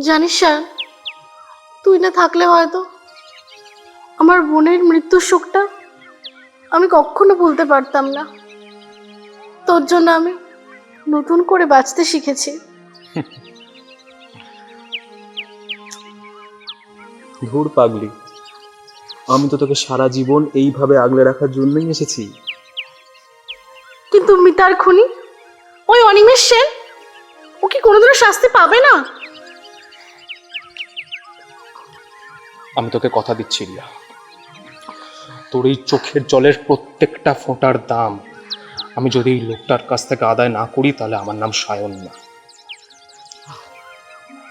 জানিস স্যার, তুই না থাকলে হয়তো আমার বোনের মৃত্যুর শোকটা আমি কখনো ভুলতে পারতাম না। তোর জন্য আমি নতুন করে বাঁচতে শিখেছি। ধুর পাগলি, আমি তো তোকে সারা জীবন এইভাবে আগলে রাখার জন্যই এসেছি। কিন্তু মিতার খুনি ওই অনিমেষ সেন, ও কি কোনোদিনও শাস্তি পাবে না? আমি তোকে কথা দিচ্ছি রিয়া, তোর এই চোখের জলের প্রত্যেকটা ফোঁটার দাম আমি যদি এই লোকটার কাছ থেকে আদায় না করি তাহলে আমার নাম সায়ন না।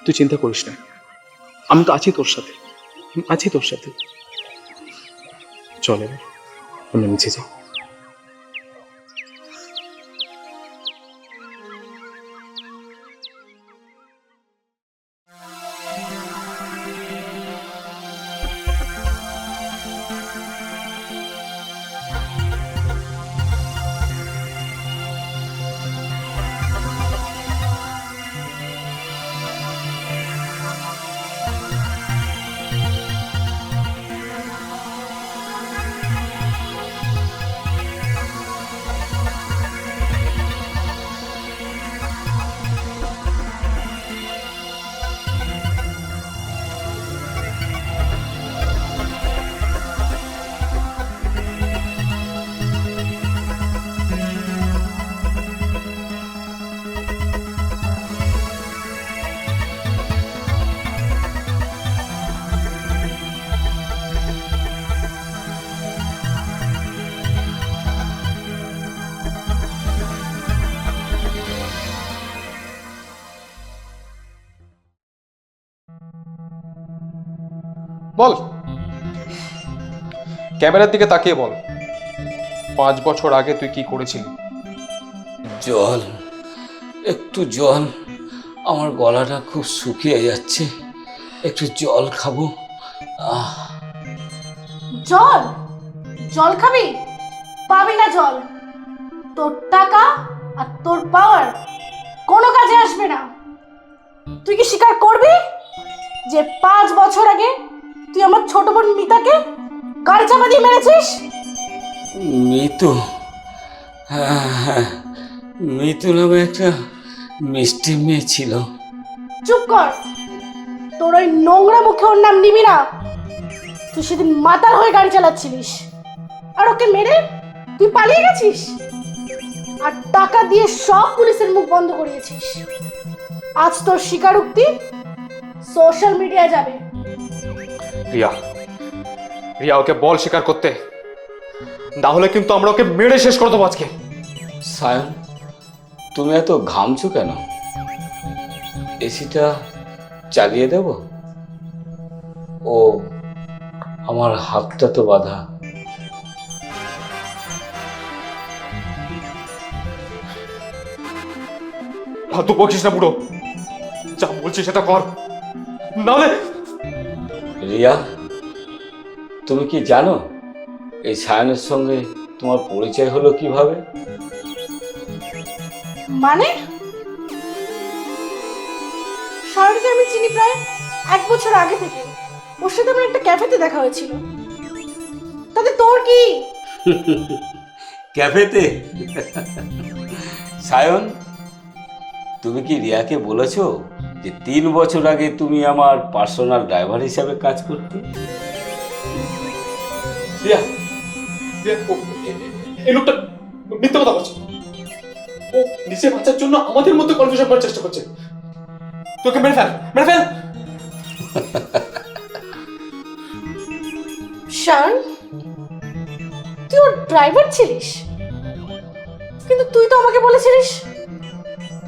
তুই চিন্তা করিস না, আমি তো আছি তোর সাথে, চলে আমি নিচে যাই। বল, ক্যামেরার দিকে তাকিয়ে বল, 5 বছর আগে তুই কি করেছিলি? জল, একটু জল, আমার গলাটা খুব শুকিয়ে যাচ্ছে, একটু জল খাবো। জল? জল খাবি? পাবি না জল। তোর টাকা আর তোর পাওয়ার কোনো কাজে আসবে না। তুই কি স্বীকার করবি যে 5 বছর আগে তুই আমার ছোট বোন মিতাকে গাড়ি চাপা দিয়ে মেরেছিস? মিতু, হ্যাঁ, মিতু নামে একটা মিষ্টি মেয়ে ছিল। চুপ কর, তোর ওই নোংরা মুখে ওর নাম নিবি না। তুই সেদিন মাতাল হয়ে গাড়ি চালাচ্ছিলিস আর ওকে মেরে তুই পালিয়ে গেছিস আর টাকা দিয়ে সব পুলিশের মুখ বন্ধ করিয়েছিস। আজ তোর স্বীকারোক্তি সোশ্যাল মিডিয়ায় যাবে। রিয়া, রিয়া ওকে বল স্বীকার করতে, না হলে কিন্তু আমরা ওকে মেরে শেষ করে দেবো আজকে। সায়ন, তুমি এত ঘামছো কেন? এসিটা চালিয়ে দেব? ও, আমার হাতটা তো বাঁধা। ফালতু বকিস না বুড়ো, যা বলছি সেটা কর, নাহলে। রিয়া, তুমি কি জানো এই সায়নের সঙ্গে তোমার পরিচয় হলো কিভাবে? মানে শারদকে আমি চিনি প্রায় 1 বছর আগে থেকে। ওর সাথে আমার একটা ক্যাফেতে দেখা হয়েছিল। তাতে তোর কি? ক্যাফেতে? সায়ন, তুমি কি রিয়াকে বলেছো যে 3 বছর আগে তুমি আমার পার্সোনাল ড্রাইভার হিসাবে কাজ করতে? রিয়া, রিয়া, এই লোকটা মিথ্যে কথা বলছে। ও নিজে বাঁচার জন্য আমাদের মধ্যে কনফিউশন করার চেষ্টা করছে। তোকে মেরে ফেল, মেরে ফেল। শান, তুই ওর ড্রাইভার ছিলিস, কিন্তু তুই তো আমাকে বলেছিলিস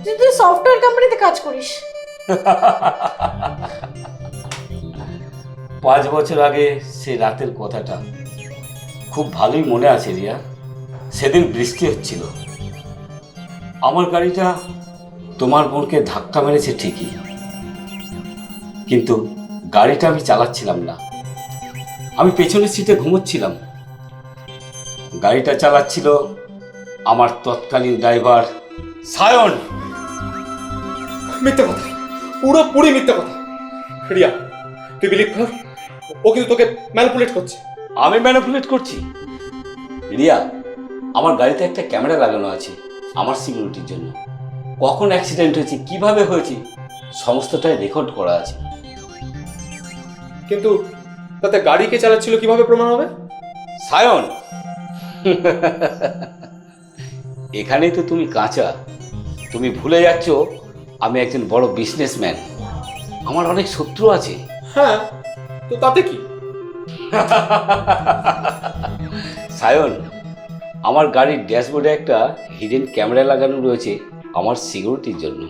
যে তুই সফটওয়্যার কোম্পানিতে কাজ করিস। 5 বছর আগে সেই রাতের কথাটা খুব ভালোই মনে আছে রিয়া। সেদিন বৃষ্টি হচ্ছিল। আমার গাড়িটা তোমার বোনকে ধাক্কা মেরেছে ঠিকই, কিন্তু গাড়িটা আমি চালাচ্ছিলাম না, আমি পেছনের সিটে ঘুমোচ্ছিলাম। গাড়িটা চালাচ্ছিল আমার তৎকালীন ড্রাইভার সায়ন। মিথ্যে কথা, পুরোপুরি মিথ্যে কথা। রিয়া, তুই বিলিভ কর, ও কিন্তু তোকে ম্যানিপুলেট করছে। আমি ম্যানিপুলেট করছি? রিয়া, আমার গাড়িতে একটা ক্যামেরা লাগানো আছে আমার সিকিউরিটির জন্য। কখন অ্যাক্সিডেন্ট হয়েছে, কিভাবে হয়েছে, সমস্তটাই রেকর্ড করা আছে। কিন্তু তাতে গাড়ি কে চালাচ্ছিল কিভাবে প্রমাণ হবে? সায়ন, এখানেই তো তুমি কাঁচা। তুমি ভুলে যাচ্ছ আমি একজন বড় বিজনেসম্যান, আমার অনেক শত্রু আছে। হ্যাঁ, তো তাতে কি? সায়ন, আমার গাড়ির ড্যাশবোর্ডে একটা হিডেন ক্যামেরা লাগানো রয়েছে আমার সিকিউরিটির জন্য।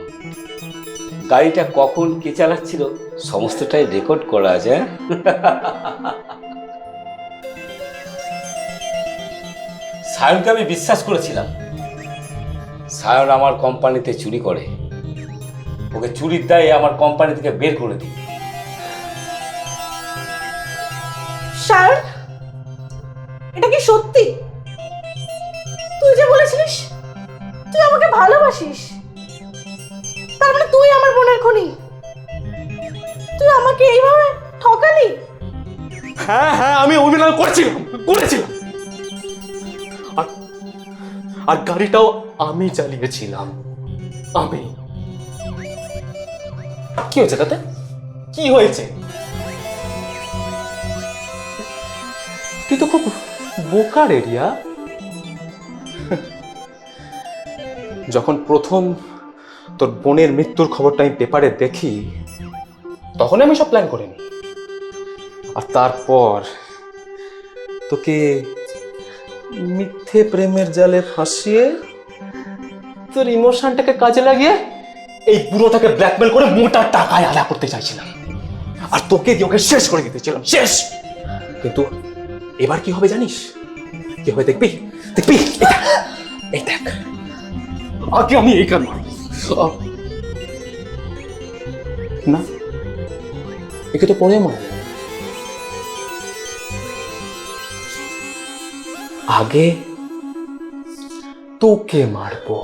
গাড়িটা কখন কে চালাচ্ছিল সমস্তটাই রেকর্ড করা আছে। সায়নকে আমি বিশ্বাস করেছিলাম। সায়ন আমার কোম্পানিতে চুরি করে, ওকে চুরির দায়ে আমার কোম্পানি থেকে বের করে দিই। শান, এটা কি সত্যি? তুই যে বলেছিলিস তুই আমাকে ভালোবাসিস, তার মানে তুই আমার বোনের খুনি? তুই আমাকে এইভাবে ঠকালি? হ্যাঁ হ্যাঁ, আমি অভিনয় করেছিলাম। আর গাড়িটাও আমি চালিয়েছিলাম। আমি। কি হয়েছে তাতে? কি হয়েছে? তুই তো খুব বোকা রে রিয়া। যখন প্রথম তোর বোনের মৃত্যুর খবরটা আমি পেপারে দেখি, তখন আমি সব প্ল্যান করে নিই। আর তারপর তোকে মিথ্যে প্রেমের জালে ফাঁসিয়ে তোর ইমোশনটাকে কাজে লাগিয়ে এই বুড়োটাকে ব্ল্যাকমেল করে মোটা টাকায় আদা করতে চাইছিলাম, আর তোকে দিয়ে ওকে শেষ করে দিতেছিলাম, শেষ। কিন্তু এবার কি হবে জানিস? কি হবে দেখবি? দেখবি, এই দেখ, আগে আমি এই কাজ না, একে তো পরে মনে আগে তোকে মারবো,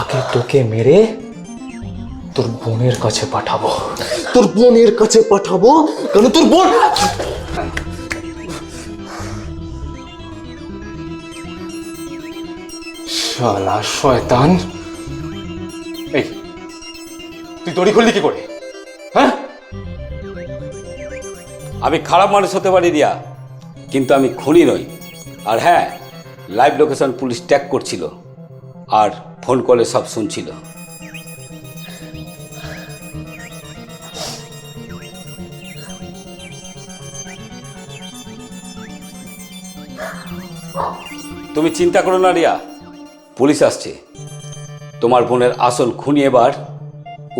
আগে তোকে মেরে তোর বোনের কাছে পাঠাবো, কারণ তোর বোন। শালা শয়তান, এই তুই দড়ি খুললি কি করে? হ্যাঁ, আমি খারাপ মানুষ হতে পারি রিয়া, কিন্তু আমি খুনি নই। আর হ্যাঁ, লাইভ লোকেশন পুলিশ ট্র্যাক করছিল আর ফোন কলে সব শুনছিল। তুমি চিন্তা করো না রিয়া, পুলিশ আসছে। তোমার বোনের আসল খুনি এবার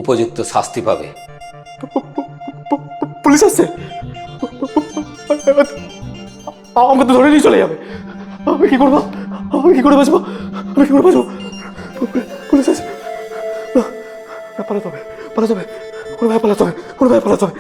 উপযুক্ত শাস্তি পাবে। পুলিশ আসছে? আমাকে তো ধরে নিয়ে চলে যাবে। আমি কি করবো? বাঁচবো? পুলিশ আসছে, পালাতে হবে, কোনো ভাই পালাতে হবে।